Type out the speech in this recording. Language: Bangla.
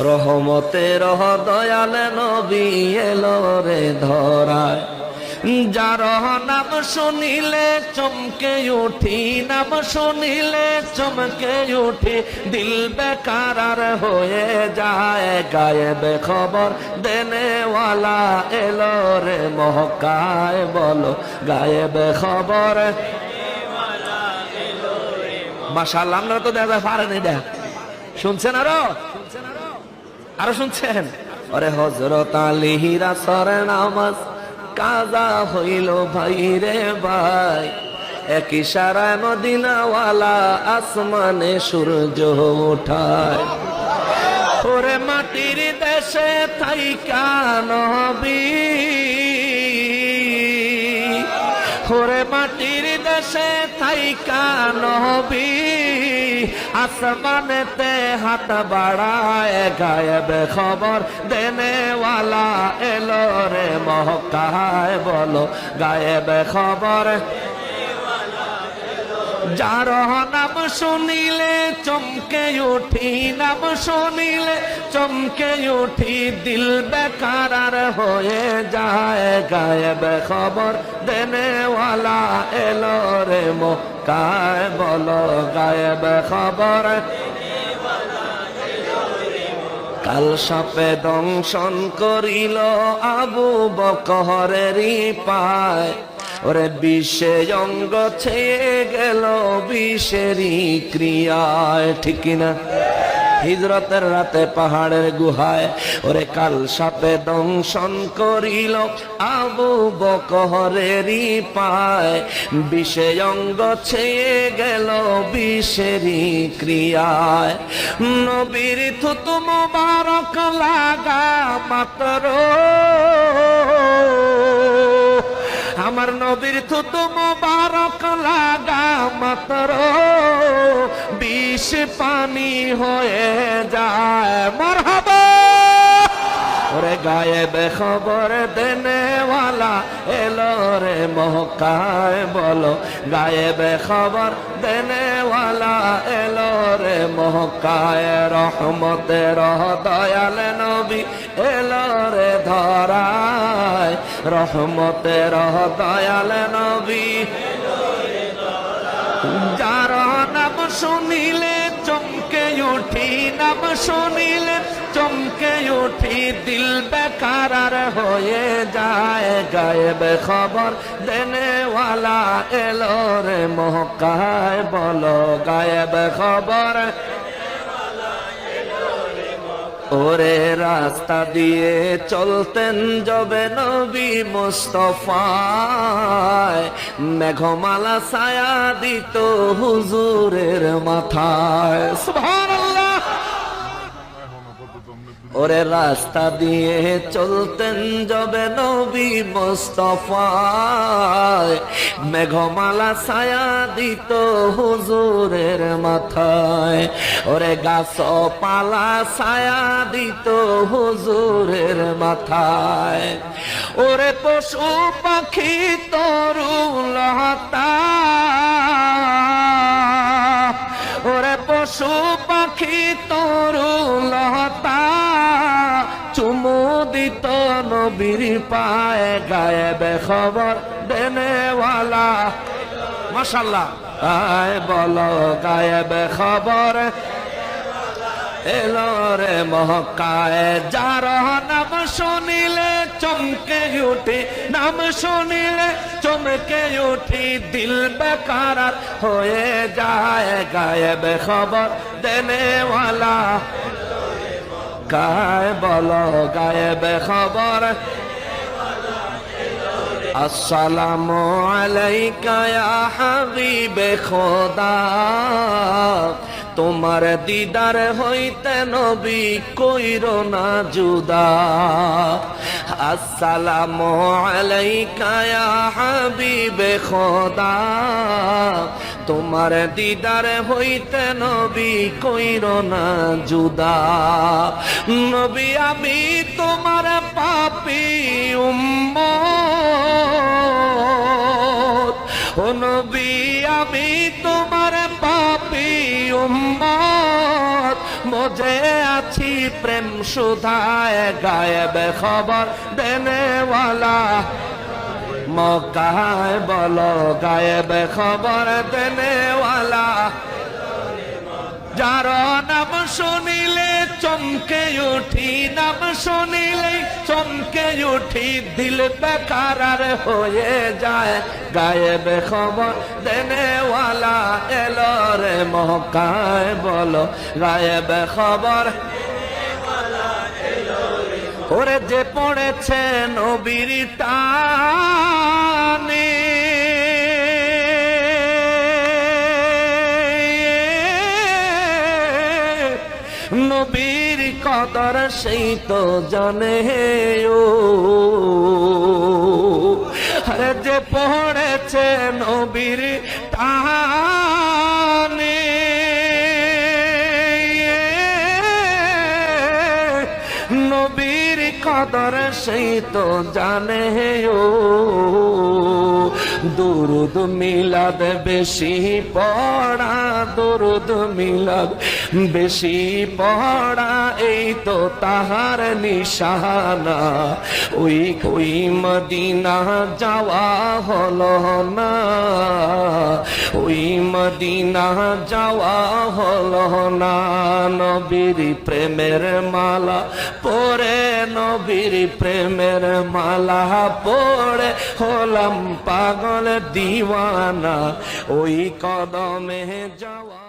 রহমতের দয়াল নবী এলো রে ধরায়। যার নাম শুনিলে চমকে উঠি, নাম শুনিলে চমকে উঠি, দিল বেকারার হয়ে যায়। গায়েবে খবর দেনেওয়ালা এলো রে মহকায়, বলো গায়েবে খবর। মাশাআল্লাহ, আমরা তো দেখা পারেনি, দেখ শুনছেন আরো শুনছেন। ওরে হযরত আলীর আসর নামাজ কাজা হইল ভাই রে ভাই, এক ইশারায় মদিনাওয়ালা আসমানে সূর্য ওঠায়। ওরে মাটির দেশে থাইকা নবী, ওরে মাটির দেশে থাইকা নবী, আসমানেতে হাত বাড়ায়। গায়েবে খবর দেনেওয়ালা এলো রে মহকায়, বলো গায়েবে খবর। যার নাম শুনিলে চমকে উঠি, নাম শুনিলে চমকে উঠি, দিল বেকারার হয়ে যায়। গায়েবে খবর দেনেওয়ালা এলো রে মহকায়, বলো গায়েবে খবর। কাল সাপে দংশন করিল আবু বকরেরই পায়, ওরে বিষে অঙ্গ ছেয়ে গেল বিষেরই ক্রিয়ায়। ঠিক কিনা? হিজরতের রাতে পাহাড়ের গুহায় ওরে কাল সাপে দংশন করিল আবু বকরেরই পায়, বিষে অঙ্গ ছেয়ে গেল বিষেরই ক্রিয়ায়। নবীর থুতু মুবারক লাগা মাত্র, আমার নবীর থুতু মুবারক লাগা মাত্র, বিষ পানি হয়ে যায়। মারহাবা। ওরে গায়েবে খবর দেনেওয়ালা এলো রে মহকায়, বলো গায়েবে খবর দেনেওয়ালা এলো রে মহকায়। রহমতের দয়াল নবী এলো রে ধরায়, রহমতের দয়াল নবী। যার নাম শুনিলে চমকে উঠি, নাম শুনিলে চমকে উঠি, দিল বেকারার হয়ে যায়। গায়েবে খবর দেনেওয়ালা এলো রে মহকায়, বলো গায়েবে খবর। ওরে রাস্তা দিয়ে চলতেন যবে নবী মুস্তাফায়, মেঘমালা ছায়া দিত হুজুরের মাথায়। সুবহানাল্লাহ। ওরে রাস্তা দিয়ে চলতেন যবে নবী মুস্তাফায়, মেঘমালা ছায়া দিত হুজুরের মাথায়। ওরে গাছপালা ছায়া দিত হুজুরের মাথায়। ওরে পশু পাখি তরুলতা, ওরে পশু পাখি তরুলতা, চুমু দিত নবীর পায়ে। গায়েবে খবর দেনেওয়ালা, মাশাআল্লাহ, আয় বলো গায়েবে খবর এলো রে মহকায়। যার নাম শুনিলে চমকে উঠি, নাম শুনিলে চমকে উঠি, দিল বেকারার হয়ে যায়। গায়েবে খবর দেনেওয়ালা কায়, বলো গায়েবে খবর। আসসালামু আলাইকা ইয়া হাবিবে খোদা, তোমার দিদার হইতে নবী কইরো না জুদা। আসসালামু আলাইকা ইয়া হাবিবে খোদা, তোমার দিদার হইতে নবী কইরো না জুদা। নবী আমি তোমার পাপী উম্মত, ও নবী আমি তোমার পাপী উম্মত, খুঁজে আছি প্রেম সুধায় গায়েব খবর দেনেওয়ালা মক্কায় বলো গায়েব খবর দেনেওয়ালা যার নাম শুনিলে চমকে উঠি নাম শুনিলে চমকে উঠি দিল বেকারার হয়ে যায় গায়েব খবর দেনেওয়ালা এলো রে মক্কায় বলো গায়েব খবর ওরে যে পড়েছে নবীর টানে নবীর কদর সেই তো জানে ও আরে যে পড়েছে নবীর টানে নবীর কদর সেই তো জানে ও দুরুদ মিলাদ বেশি পড়া দুরুদ মিলাদ বেশি পড়া এই তো তাহার নিশানা ওই ওই মদিনা যাওয়া হলো না ওই মদিনা যাওয়া হলো না নবীর প্রেমের মালা পরে নবীর প্রেমের মালা পড়ে হলাম পাগল দিওয়ানা ওই কদমে যাওয়া